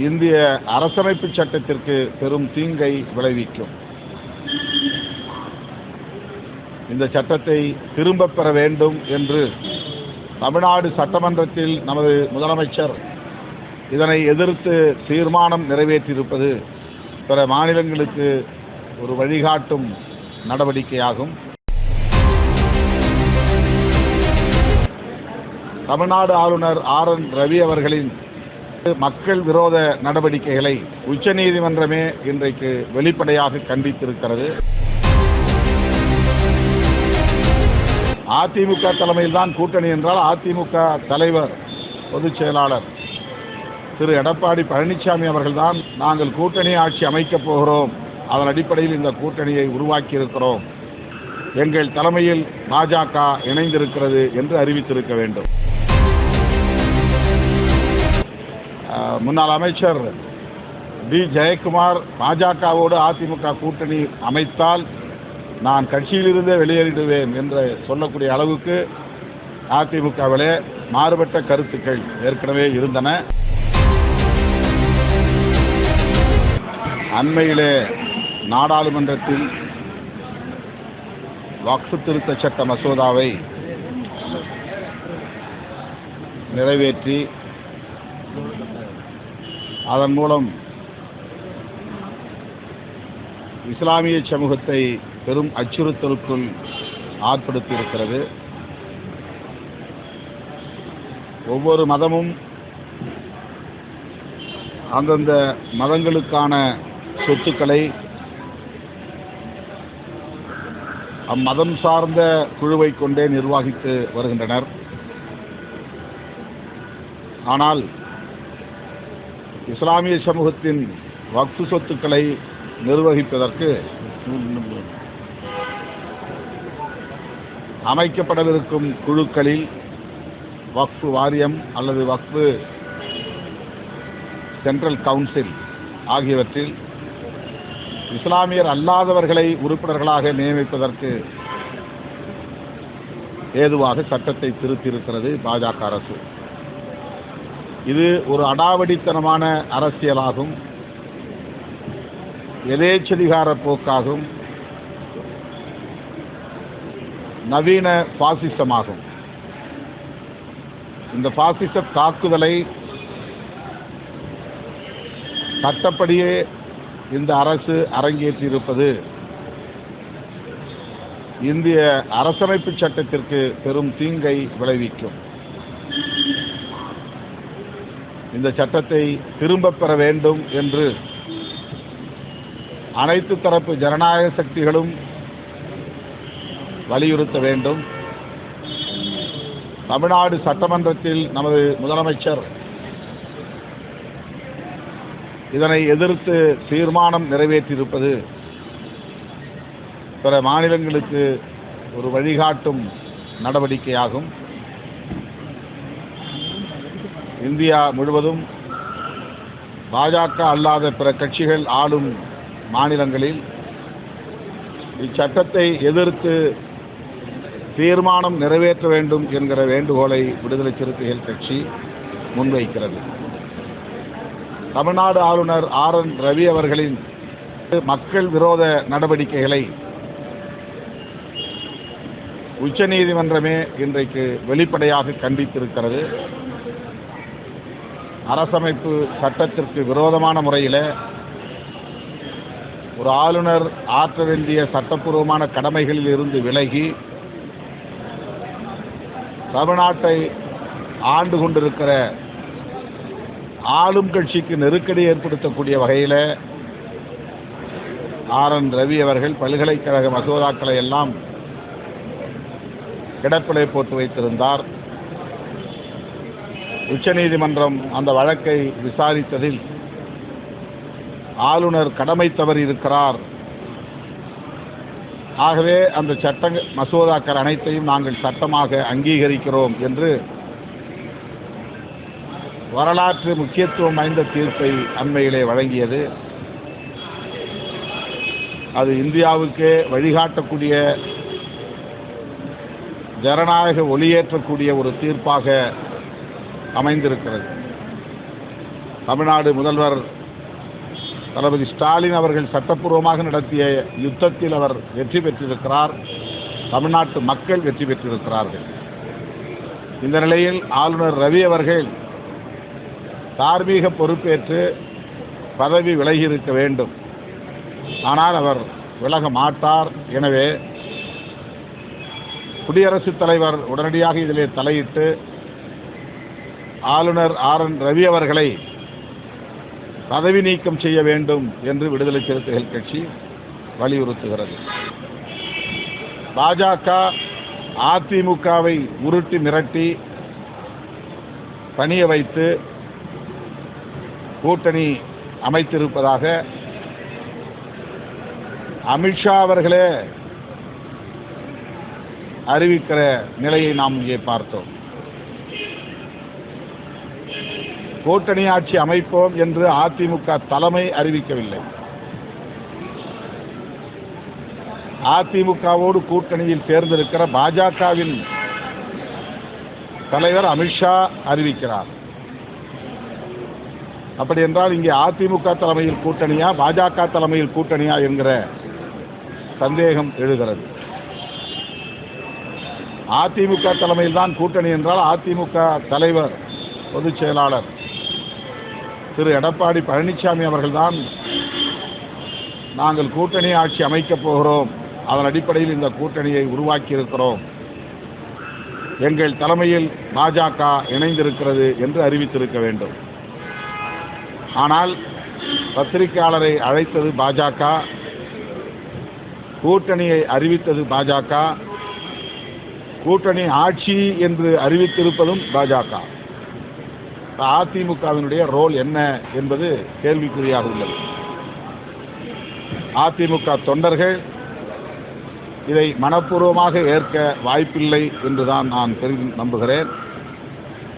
இந்திய அரசமைப்பு சட்டத்திற்கு பெரும் தீங்கை விளைவிக்கும். இந்த சட்டத்தை திரும்பப் பெற வேண்டும் என்று தமிழ்நாடு சட்டமன்றத்தில் நமது முதலமைச்சர் இதனை எதிர்த்து தீர்மானம் நிறைவேற்றியிருப்பது பிற மாநிலங்களுக்கு ஒரு வழிகாட்டும் நடவடிக்கையாகும். தமிழ்நாடு ஆளுநர் ஆர்.என். ரவி அவர்களின் மக்கள் விரோத நடவடிக்கைகளை உச்சநீதிமன்றமே இன்றைக்கு வெளிப்படையாக கண்டித்திருக்கிறது. அதிமுக தலைமையில் தான் கூட்டணி என்றால் அதிமுக தலைவர் பொதுச் செயலாளர் திரு எடப்பாடி பழனிசாமி அவர்கள்தான் நாங்கள் கூட்டணி ஆட்சி அமைக்கப் போகிறோம், அதன் அடிப்படையில் இந்த கூட்டணியை உருவாக்கி இருக்கிறோம், எங்கள் தலைமையில் பாஜக இணைந்திருக்கிறது என்று அறிவித்திருக்க வேண்டும். முன்னாள் அமைச்சர் டி. ஜெயக்குமார் பாஜகவோடு அதிமுக கூட்டணி அமைத்தால் நான் கட்சியிலிருந்தே வெளியேறிடுவேன் என்று சொல்லக்கூடிய அளவுக்கு அதிமுகவிலே மாறுபட்ட கருத்துக்கள் ஏற்கனவே இருந்தன. அண்மையிலே நாடாளுமன்றத்தில் வக்ஃப் திருத்த சட்ட மசோதாவை நிறைவேற்றி அதன் மூலம் இஸ்லாமிய சமூகத்தை பெரும் அச்சுறுத்தலுக்குள் ஆட்படுத்தியிருக்கிறது. ஒவ்வொரு மதமும் அந்தந்த மதங்களுக்கான சொத்துக்களை அம்மதம் சார்ந்த குழுவை கொண்டே நிர்வகித்து வருகின்றனர். ஆனால் இஸ்லாமிய சமூகத்தின் வக்ஃப் சொத்துக்களை நிர்வகிப்பதற்கு அமைக்கப்படவிருக்கும் குழுக்களில் வக்ஃப் வாரியம் அல்லது வக்ஃப் சென்ட்ரல் கவுன்சில் ஆகியவற்றில் இஸ்லாமியர் அல்லாதவர்களை உறுப்பினர்களாக நியமிப்பதற்கு ஏதுவாக சட்டத்தை திருத்தியிருக்கிறது பாஜக அரசு. இது ஒரு அடாவடித்தனமான அரசியலாகும், எதேச்சதிகார போக்காகும், நவீன பாசிசமாகும். இந்த பாசிச தாக்குதலை சட்டப்படியே இந்த அரசு அரங்கேற்றியிருப்பது இந்திய அரசமைப்பு சட்டத்திற்கு பெரும் தீங்கை விளைவிக்கும். இந்த சட்டத்தை திரும்பப் பெற வேண்டும் என்று அனைத்து தரப்பு ஜனநாயக சக்திகளும் வலியுறுத்த வேண்டும். தமிழ்நாடு சட்டமன்றத்தில் நமது முதலமைச்சர் இதனை எதிர்த்து தீர்மானம் நிறைவேற்றியிருப்பது பிற மாநிலங்களுக்கு ஒரு வழிகாட்டும் நடவடிக்கையாகும். இந்தியா முழுவதும் பாஜக அல்லாத பிற கட்சிகள் ஆளும் மாநிலங்களில் இச்சட்டத்தை எதிர்த்து தீர்மானம் நிறைவேற்ற வேண்டும் என்கிற வேண்டுகோளை விடுதலை சிறுத்தைகள் கட்சி முன்வைக்கிறது. தமிழ்நாடு ஆளுநர் ஆர்.என். ரவி அவர்களின் மக்கள் விரோத நடவடிக்கைகளை உச்சநீதிமன்றமே இன்றைக்கு வெளிப்படையாக கண்டித்திருக்கிறது. அரசமைப்பு சட்டத்திற்கு விரோதமான முறையில் ஒரு ஆளுநர் ஆற்ற வேண்டிய சட்டப்பூர்வமான கடமைகளில் இருந்து விலகி தமிழ்நாட்டை ஆண்டு கொண்டிருக்கிற ஆளும் கட்சிக்கு நெருக்கடி ஏற்படுத்தக்கூடிய வகையில் ஆர்.என். ரவி அவர்கள் பல்கலைக்கழக மசோதாக்களை எல்லாம் கிடப்பிலை போட்டு வைத்திருந்தார். உச்சநீதிமன்றம் அந்த வழக்கை விசாரித்ததில் ஆளுநர் கடமை தவறி இருக்கிறார், ஆகவே அந்த சட்ட மசோதாக்கள் அனைத்தையும் நாங்கள் சட்டமாக அங்கீகரிக்கிறோம் என்று வரலாற்று முக்கியத்துவம் வாய்ந்த தீர்ப்பை அண்மையிலே வழங்கியது. அது இந்தியாவுக்கே வழிகாட்டக்கூடிய, ஜனநாயக ஒளியேற்றக்கூடிய ஒரு தீர்ப்பாக அமைந்திருக்கிறது. தமிழ்நாடு முதல்வர் தளபதி ஸ்டாலின் அவர்கள் சட்டப்பூர்வமாக நடத்திய யுத்தத்தில் அவர் வெற்றி பெற்றிருக்கிறார். தமிழ்நாட்டு மக்கள் வெற்றி பெற்றிருக்கிறார்கள். இந்த நிலையில் ஆளுநர் ரவி அவர்கள் தார்மீக பொறுப்பேற்று பதவி விலகியிருக்க வேண்டும். ஆனால் அவர் விலக மாட்டார். எனவே குடியரசுத் தலைவர் உடனடியாக இதிலே தலையிட்டு ஆளுநர் RN ரவி அவர்களை பதவி நீக்கம் செய்ய வேண்டும் என்று விடுதலை சிறுத்தைகள் கட்சி வலியுறுத்துகிறது. பாஜக அதிமுகவை உருட்டி மிரட்டி பணிய வைத்து கூட்டணி அமைத்திருப்பதாக அமித்ஷா அவர்களே அறிவிக்கிற நிலையை நாம் இங்கே பார்த்தோம். கூட்டணி ஆட்சி அமைப்போம் என்று அதிமுக தலைமை அறிவிக்கவில்லை. அதிமுகவோடு கூட்டணியில் சேர்ந்திருக்கிற பாஜகவின் தலைவர் அமித்ஷா அறிவிக்கிறார். அப்படி என்றால் இங்கே அதிமுக தலைமையில் கூட்டணியா பாஜக தலைமையில் கூட்டணியா என்கிற சந்தேகம் எழுகிறது. அதிமுக தலைமையில் தான் கூட்டணி என்றால் அதிமுக தலைவர் பொதுச் செயலாளர் திரு எடப்பாடி பழனிசாமி அவர்கள்தான் நாங்கள் கூட்டணி ஆட்சி அமைக்கப் போகிறோம், அதன் அடிப்படையில் இந்த கூட்டணியை உருவாக்கி இருக்கிறோம், எங்கள் தலைமையில் பாஜக இணைந்திருக்கிறது என்று அறிவித்திருக்க வேண்டும். ஆனால் பத்திரிகையாளரை அழைத்தது பாஜக, கூட்டணியை அறிவித்தது பாஜக, கூட்டணி ஆட்சி என்று அறிவித்திருப்பதும் பாஜக. அதிமுகவினுடைய ரோல் என்ன என்பது கேள்விக்குறியாக உள்ளது. அதிமுக தொண்டர்கள் இதை மனப்பூர்வமாக ஏற்க வாய்ப்பில்லை என்றுதான் நான் நம்புகிறேன்.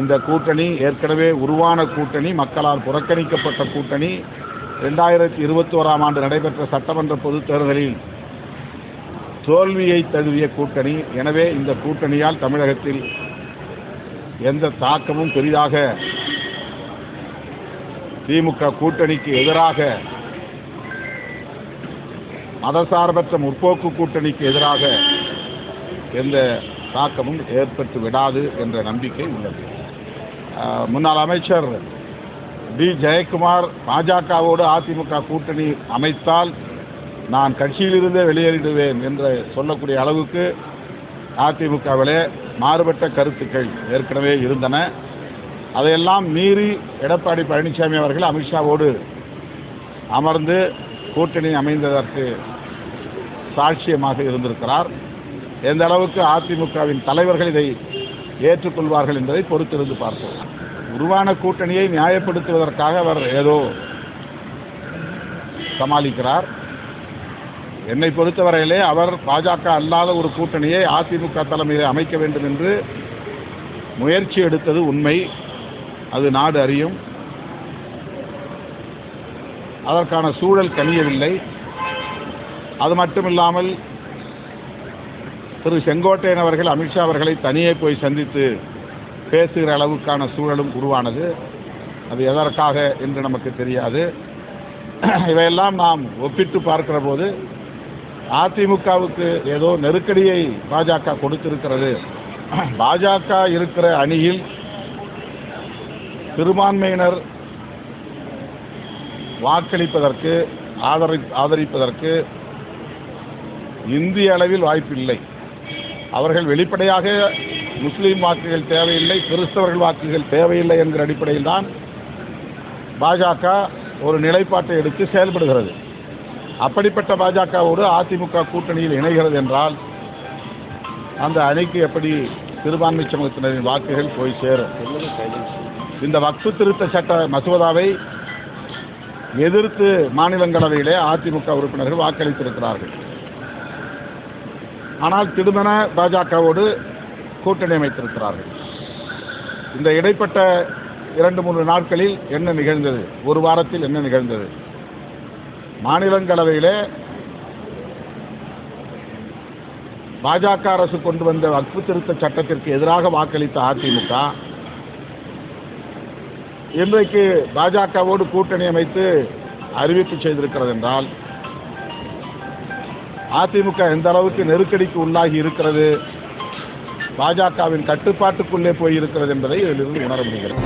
இந்த கூட்டணி ஏற்கனவே உருவான கூட்டணி, மக்களால் புறக்கணிக்கப்பட்ட கூட்டணி, 2021ஆம் ஆண்டு நடைபெற்ற சட்டமன்ற பொதுத் தேர்தலில் தோல்வியை தழுவிய கூட்டணி. எனவே இந்த கூட்டணியால் தமிழகத்தில் எந்த தாக்கமும் பெரிதாக திமுக கூட்டணிக்கு எதிராக, மதசார்பற்ற முற்போக்கு கூட்டணிக்கு எதிராக எந்த தாக்கமும் ஏற்பட்டு விடாது என்ற நம்பிக்கை உள்ளது. முன்னாள் அமைச்சர் டி ஜெயக்குமார் பாஜகவோடு அதிமுக கூட்டணி அமைத்தால் நான் கட்சியிலிருந்தே வெளியேறிடுவேன் என்று சொல்லக்கூடிய அளவுக்கு அதிமுகவிலே மாறுபட்ட கருத்துக்கள் ஏற்கனவே இருந்தன. அதையெல்லாம் மீறி எடப்பாடி பழனிசாமி அவர்கள் அமித்ஷாவோடு அமர்ந்து கூட்டணி அமைந்ததற்கு சாட்சியமாக இருந்திருக்கிறார். எந்த அளவுக்கு அதிமுகவின் தலைவர்கள் இதை ஏற்றுக்கொள்வார்கள் என்பதை பொறுத்திருந்து பார்ப்போம். உருவான கூட்டணியை நியாயப்படுத்துவதற்காக அவர் ஏதோ சமாளிக்கிறார். என்னை பொறுத்தவரையிலே அவர் பாஜக அல்லாத ஒரு கூட்டணியை அதிமுக தலைமையில் அமைக்க வேண்டும் என்று முயற்சி எடுத்தது உண்மை, அது நாடு அறியும். அதற்கான சூழல் கனியவில்லை. அது மட்டுமில்லாமல் திரு செங்கோட்டையன் அவர்கள் அமித்ஷா அவர்களை தனியே போய் சந்தித்து பேசுகிற அளவுக்கான சூழலும் உருவானது. அது எதற்காக என்று நமக்கு தெரியாது. இவையெல்லாம் நாம் ஒப்பிட்டு பார்க்கிற போது அதிமுகவுக்கு ஏதோ நெருக்கடியை பாஜக கொடுத்திருக்கிறது. பாஜக இருக்கிற அணியில் சிறுபான்மையினர் வாக்களிப்பதற்கு ஆதரிப்பதற்கு இந்திய அளவில் வாய்ப்பில்லை. அவர்கள் வெளிப்படையாக முஸ்லீம் வாக்குகள் தேவையில்லை, கிறிஸ்தவர்கள் வாக்குகள் தேவையில்லை என்கிற அடிப்படையில் தான் பாஜக ஒரு நிலைப்பாட்டை எடுத்து செயல்படுகிறது. அப்படிப்பட்ட பாஜகவோடு அதிமுக கூட்டணியில் இணைகிறது என்றால் அந்த அணிக்கு எப்படி சிறுபான்மை சமூகத்தினரின் வாக்குகள் போய் சேரும்? இந்த வக்ஃபு திருத்த சட்ட மசோதாவை எதிர்த்து மாநிலங்களவையிலே அதிமுக உறுப்பினர்கள் வாக்களித்திருக்கிறார்கள். ஆனால் திடுமென பாஜகவோடு கூட்டணி அமைத்திருக்கிறார்கள். இந்த இடைப்பட்ட 2-3 நாட்களில் என்ன நிகழ்ந்தது, ஒரு வாரத்தில் என்ன நிகழ்ந்தது? மாநிலங்களவையிலே பாஜக அரசு கொண்டு வந்த வக்ஃபு திருத்த சட்டத்திற்கு எதிராக வாக்களித்த அதிமுக இன்றைக்கு பாஜகவோடு கூட்டணி அமைத்து அறிவிப்பு செய்திருக்கிறது என்றால் அதிமுக எந்த அளவுக்கு நெருக்கடிக்கு உள்ளாகி இருக்கிறது, பாஜகவின் கட்டுப்பாட்டுக்குள்ளே போயிருக்கிறது என்பதை இதிலிருந்து உணர முடிகிறது.